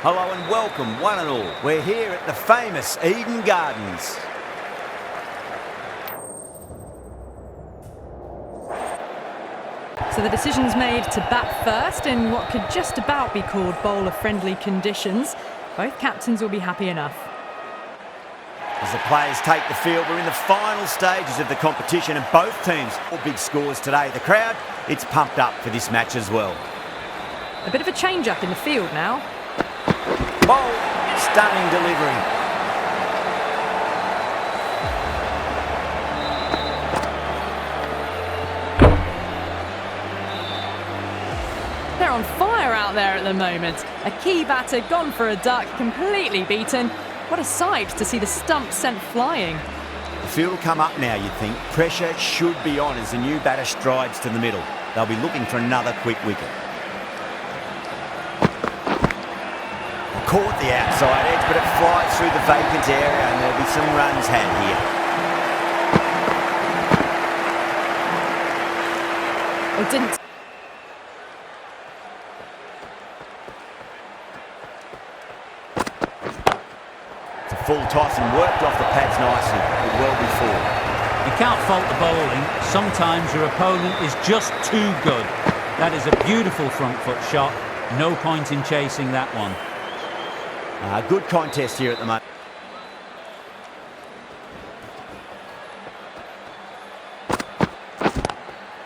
Hello and welcome, one and all. We're here at the famous Eden Gardens. So the decision's made to bat first in what could just about be called bowler-friendly conditions. Both captains will be happy enough. As the players take the field, we're in the final stages of the competition and both teams all big scores today. The crowd, it's pumped up for this match as well. A bit of a change-up in the field now. Bowl, stunning delivery. They're on fire out there at the moment. A key batter gone for a duck, completely beaten. What a sight to see the stump sent flying. The field will come up now, you'd think. Pressure should be on as the new batter strides to the middle. They'll be looking for another quick wicket. Caught the outside edge, but it flies through the vacant area and there'll be some runs had here. It didn't. It's a full toss and worked off the pads nicely, but well before. You can't fault the bowling. Sometimes your opponent is just too good. That is a beautiful front foot shot. No point in chasing that one. Good contest here at the moment.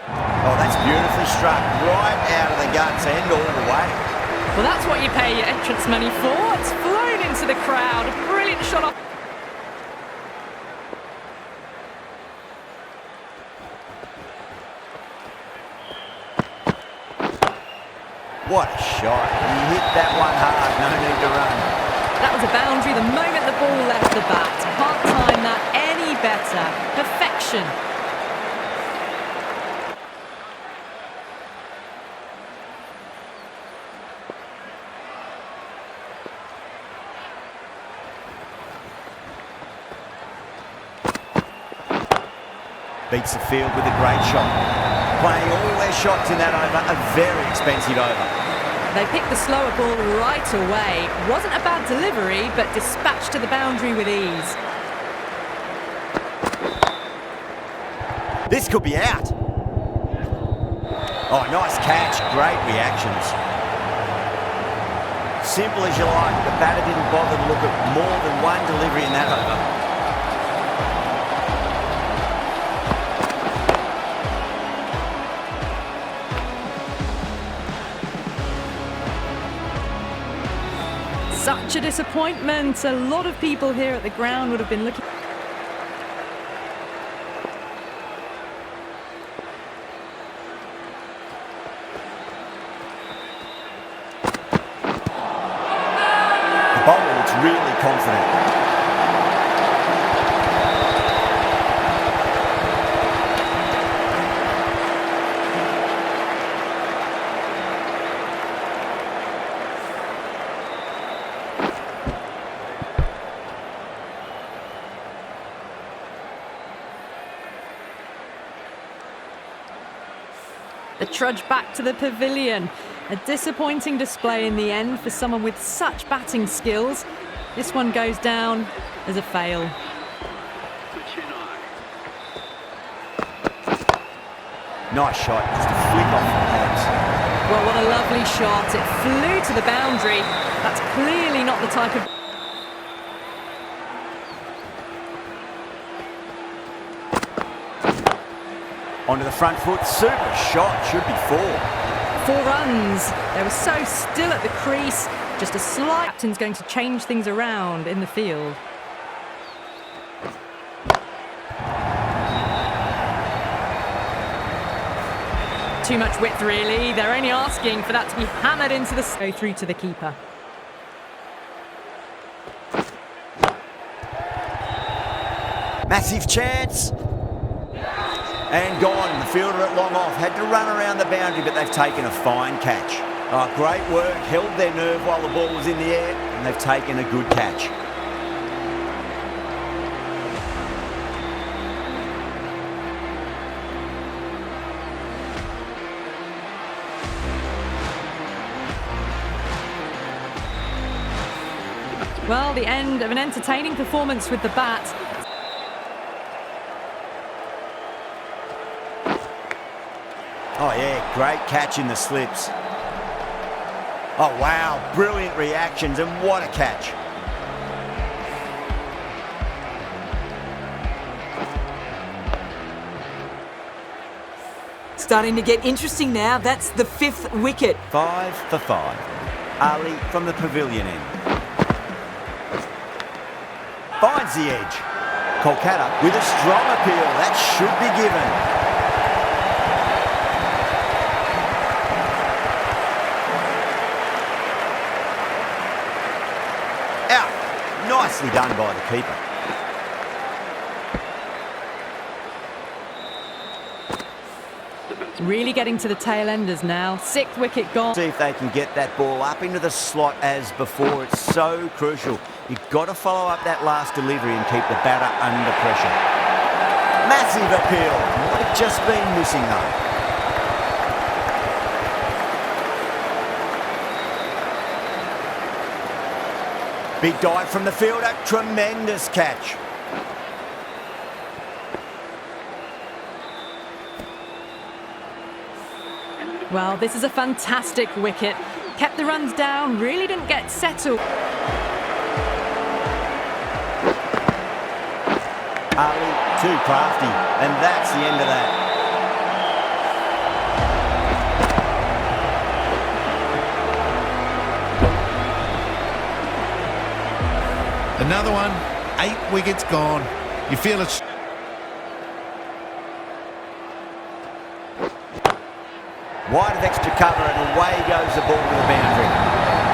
Oh, that's beautifully struck, right out of the guts and all the way. Well, that's what you pay your entrance money for. It's flown into the crowd. A brilliant shot off. What a shot. He hit that one hard, no need to run. That was a boundary the moment the ball left the bat. Can't time that any better. Perfection. Beats the field with a great shot. Playing all their shots in that over, a very expensive over. They picked the slower ball right away. Wasn't a bad delivery, but dispatched to the boundary with ease. This could be out. Oh, nice catch. Great reactions. Simple as you like. The batter didn't bother to look at more than one delivery in that over. Such a disappointment. A lot of people here at the ground would have been looking. The bowler looks really confident. The trudge back to the pavilion. A disappointing display in the end for someone with such batting skills. This one goes down as a fail. Nice shot, just a flick off the pads. Well, what a lovely shot. It flew to the boundary. That's clearly not the type of... Onto the front foot, super shot, should be 4. 4 runs. They were so still at the crease. Just a slight... Captain's going to change things around in the field. Too much width, really. They're only asking for that to be hammered into the... Go through to the keeper. Massive chance. And gone. The fielder at long off. Had to run around the boundary, but they've taken a fine catch. Oh, great work. Held their nerve while the ball was in the air, and they've taken a good catch. Well, the end of an entertaining performance with the bat. Oh yeah, great catch in the slips. Oh wow, brilliant reactions and what a catch. Starting to get interesting now. That's the 5th wicket. 5 for 5. Ali from the pavilion end. Finds the edge. Kolkata with a strong appeal. That should be given. Out. Nicely done by the keeper. Really getting to the tail enders now. 6th wicket gone. See if they can get that ball up into the slot as before. It's so crucial. You've got to follow up that last delivery and keep the batter under pressure. Massive appeal. Might have just been missing though. Big dive from the fielder. Tremendous catch. Well, this is a fantastic wicket. Kept the runs down, really didn't get settled. Ali, too crafty, and that's the end of that. Another one, 8 wickets gone. You feel it's... Wide of extra cover and away goes the ball to the boundary.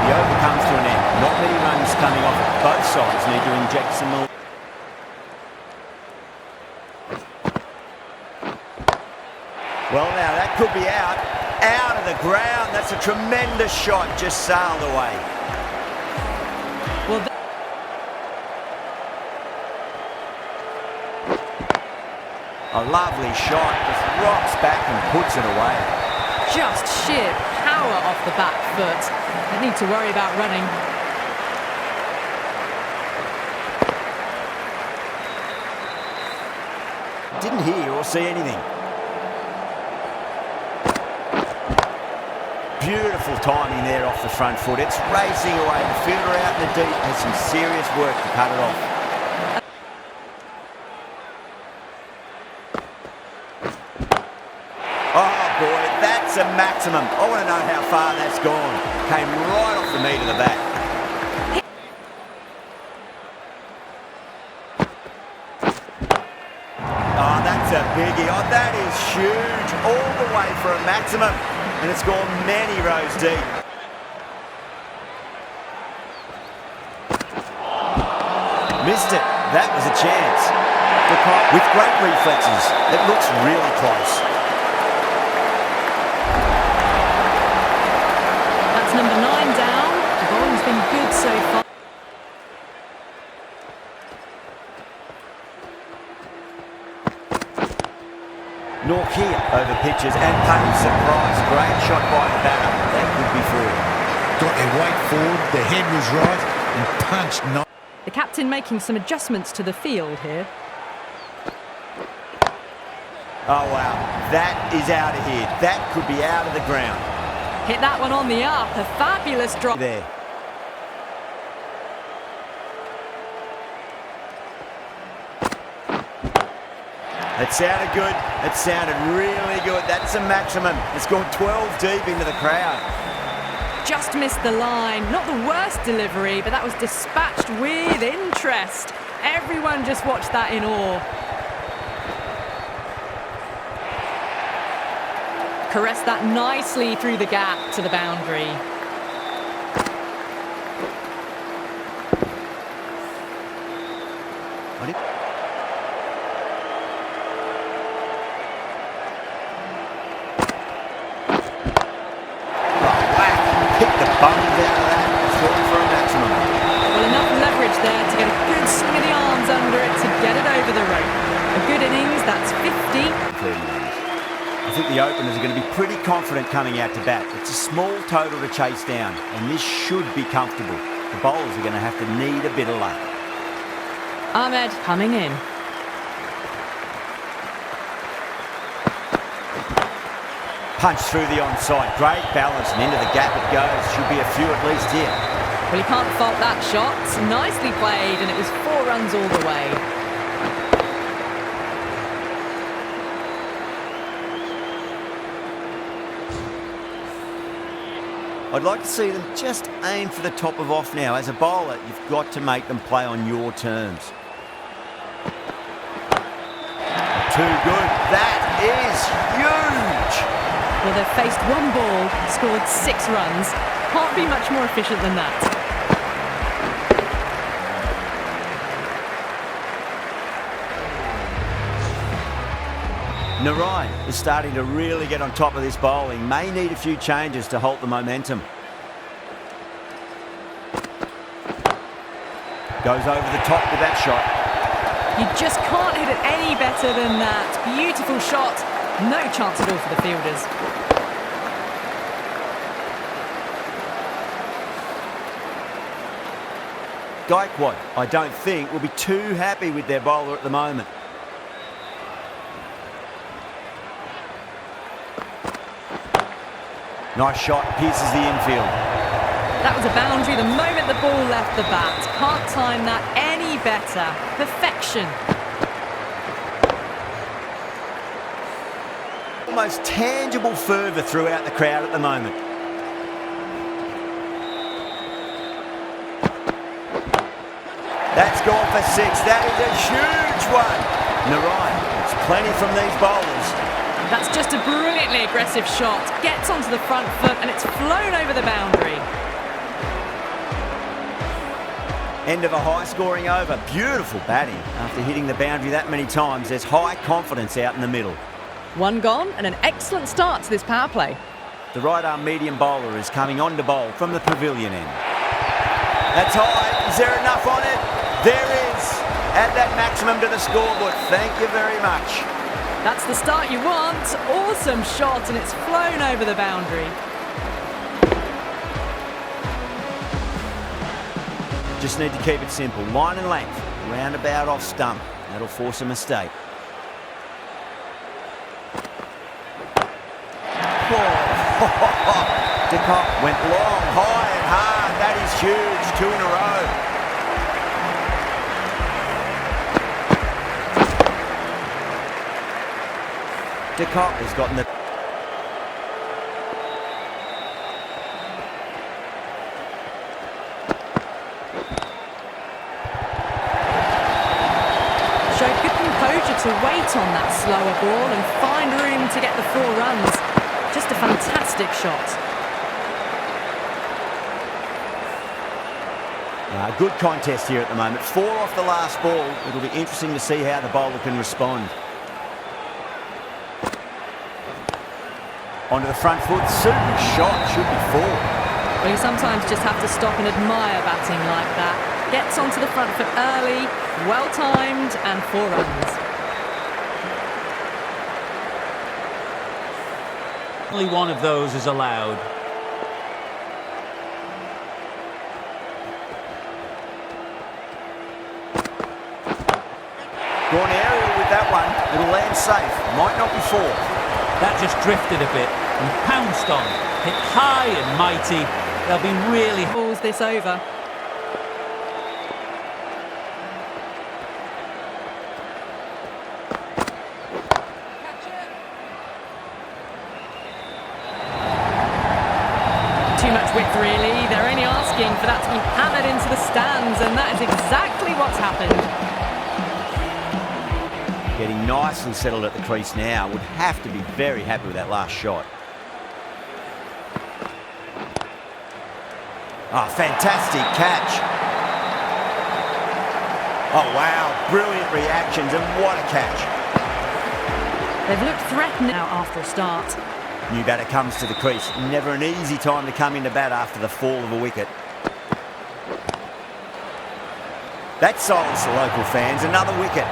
The over comes to an end. Not many runs coming off it. Both sides need to inject some more. Well now, that could be out. Out of the ground. That's a tremendous shot. Just sailed away. Well, A lovely shot. Just rocks back and puts it away. just sheer power off the back foot. Don't need to worry about running. Didn't hear or see anything. Beautiful timing there off the front foot. It's racing away. The fielder out in the deep has some serious work to cut it off. Oh boy, that's a maximum. I want to know how far that's gone. Came right off the meat of the bat. Oh, that's a biggie. Oh, that is huge. All the way for a maximum. And it's gone many rows deep. Missed it. That was a chance. With great reflexes. It looks really close. That's number 9 down. The bowling's been good so far. Nork here over pitches and pays surprise. Great shot by the batter. That could be forward. Got their weight forward, their head was right, and punched not. The captain making some adjustments to the field here. Oh wow, that is out of here. That could be out of the ground. Hit that one on the up. A fabulous drop. There. It sounded good. It sounded really good. That's a maximum. It's gone 12 deep into the crowd. Just missed the line. Not the worst delivery, but that was dispatched with interest. Everyone just watched that in awe. Caressed that nicely through the gap to the boundary. Well, enough leverage there to get a good swing of the arms under it to get it over the rope. A good innings, that's 50. I think the openers are going to be pretty confident coming out to bat. It's a small total to chase down, and this should be comfortable. The bowlers are going to have to need a bit of luck. Ahmed coming in. Punch through the onside. Great balance and into the gap it goes. Should be a few at least here. Well, you can't fault that shot. Nicely played, and it was 4 runs all the way. I'd like to see them just aim for the top of off now. As a bowler, you've got to make them play on your terms. Too good. That is huge. Well, they've faced 1 ball, scored 6 runs. Can't be much more efficient than that. Narine is starting to really get on top of this bowling. May need a few changes to halt the momentum. Goes over the top with that shot. You just can't hit it any better than that. Beautiful shot. No chance at all for the fielders. Gaikwad, I don't think, will be too happy with their bowler at the moment. Nice shot, pierces the infield. That was a boundary the moment the ball left the bat. Can't time that any better. Perfection. Almost tangible fervour throughout the crowd at the moment. That's gone for 6. That is a huge one. Narine, it's plenty from these bowlers. That's just a brilliantly aggressive shot. Gets onto the front foot and it's flown over the boundary. End of a high-scoring over. Beautiful batting. After hitting the boundary that many times, there's high confidence out in the middle. 1 gone and an excellent start to this power play. The right-arm medium bowler is coming on to bowl from the pavilion end. That's high. Is there enough on it? There is. Add that maximum to the scoreboard. Thank you very much. That's the start you want. Awesome shot and it's flown over the boundary. Just need to keep it simple. Line and length. Roundabout off stump. That'll force a mistake. De Kock went long, high and hard. That is huge. 2 in a row. De Kock has gotten the... Showed good composure to wait on that slower ball and find room to get the 4 runs. Just a fantastic shot. Good contest here at the moment. 4 off the last ball. It'll be interesting to see how the bowler can respond. Onto the front foot. Super shot. Should be 4. Well, you sometimes just have to stop and admire batting like that. Gets onto the front foot early, well timed, and 4 runs. Only one of those is allowed. Gone aerial with that one. It'll land safe. Might not be 4. That just drifted a bit and pounced on. Hit high and mighty. They'll be really... Balls this over. Too much width, really. They're only asking for that to be hammered into the stands, and that is exactly what's happened. Getting nicely settled at the crease now. Would have to be very happy with that last shot. Oh, fantastic catch. Oh, wow. Brilliant reactions, and what a catch. They've looked threatened now after a start. New batter comes to the crease. Never an easy time to come into bat after the fall of a wicket. That silenced the local fans. Another wicket.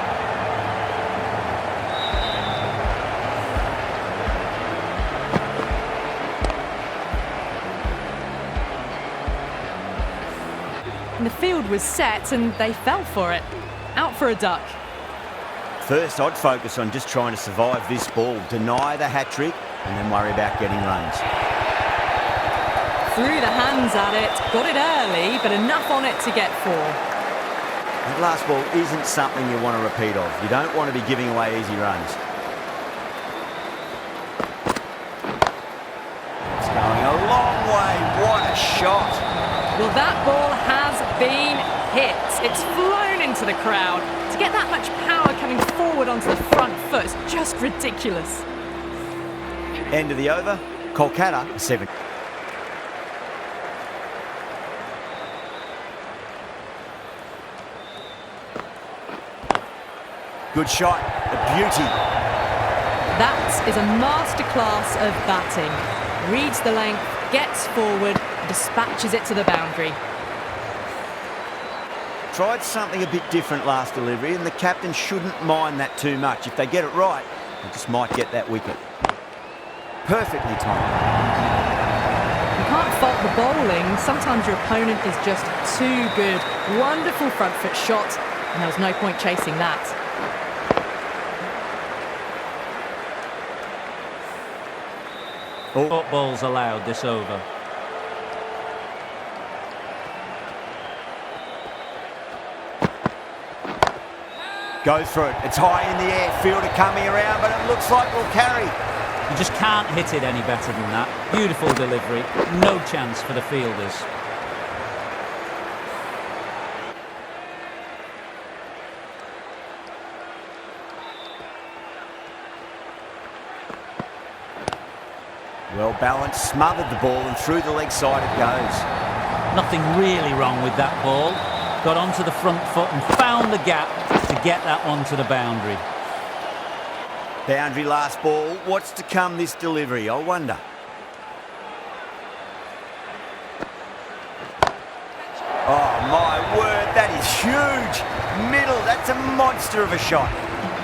And the field was set and they fell for it. Out for a duck. First, I'd focus on just trying to survive this ball, deny the hat-trick, and then worry about getting runs. Threw the hands at it, got it early, but enough on it to get 4. That last ball isn't something you want to repeat of. You don't want to be giving away easy runs. It's going a long way. What a shot. Well, that ball has been hit. It's flown into the crowd. To get that much power coming forward onto the front foot is just ridiculous. End of the over. Kolkata 7. Good shot. A beauty. That is a masterclass of batting. Reads the length, gets forward, dispatches it to the boundary. Tried something a bit different last delivery, and the captain shouldn't mind that too much. If they get it right, they just might get that wicket. Perfectly timed. You can't fault the bowling. Sometimes your opponent is just too good. Wonderful front foot shot, and there was no point chasing that. Four balls allowed this over. Goes for it. It's high in the air. Fielder coming around, but it looks like we'll carry. You just can't hit it any better than that. Beautiful delivery. No chance for the fielders. Well balanced, smothered the ball, and through the leg side it goes. Nothing really wrong with that ball. Got onto the front foot and found the gap to get that onto the boundary. Boundary last ball. What's to come this delivery, I wonder? Oh my word, that is huge. Middle, that's a monster of a shot.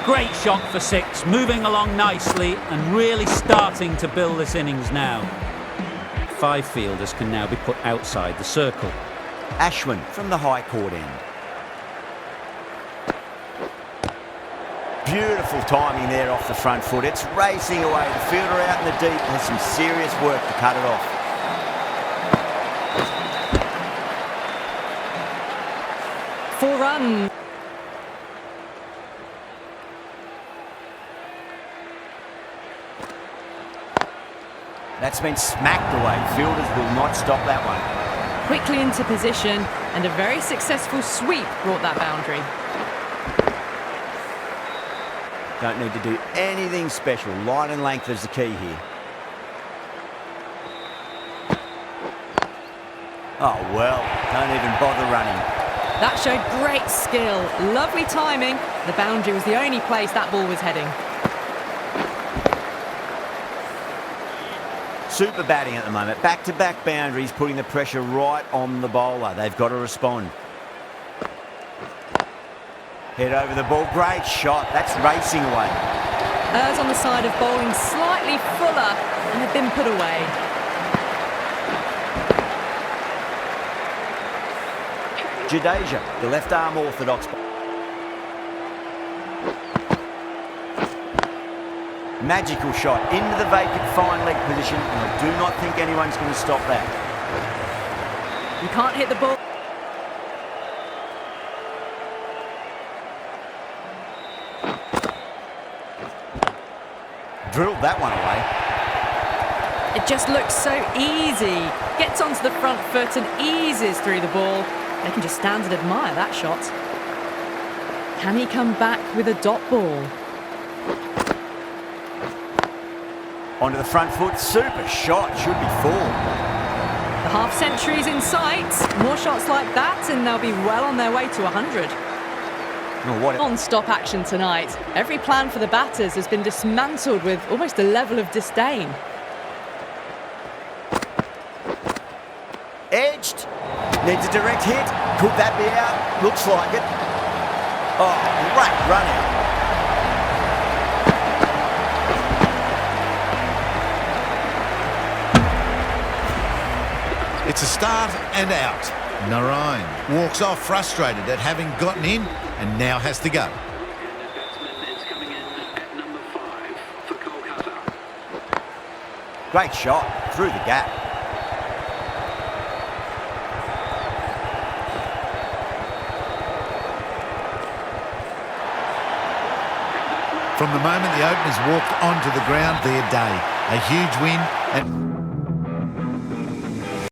Great shot for 6, moving along nicely and really starting to build this innings now. 5 fielders can now be put outside the circle. Ashwin from the high court end. Beautiful timing there off the front foot. It's racing away. The fielder out in the deep has some serious work to cut it off. Four runs. That's been smacked away. Fielders will not stop that one. Quickly into position, and a very successful sweep brought that boundary. Don't need to do anything special. Line and length is the key here. Oh, well, don't even bother running. That showed great skill. Lovely timing. The boundary was the only place that ball was heading. Super batting at the moment. Back-to-back boundaries, putting the pressure right on the bowler. They've got to respond. Head over the ball. Great shot. That's racing away. Errs on the side of bowling slightly fuller and had been put away. Jadeja, the left-arm orthodox. Magical shot into the vacant fine leg position, and I do not think anyone's going to stop that. You can't hit the ball. Drilled that one away. It just looks so easy. Gets onto the front foot and eases through the ball. They can just stand and admire that shot. Can he come back with a dot ball? Onto the front foot. Super shot. Should be 4. The half century's in sight. More shots like that and they'll be well on their way to 100. Oh, what Non-stop action tonight. Every plan for the batters has been dismantled with almost a level of disdain. Edged. Needs a direct hit. Could that be out? Looks like it. Oh, great run out. It's a start and out. Narine walks off frustrated at having gotten in and now has to go. Great shot through the gap. From the moment the openers walked onto the ground, their day. A huge win and...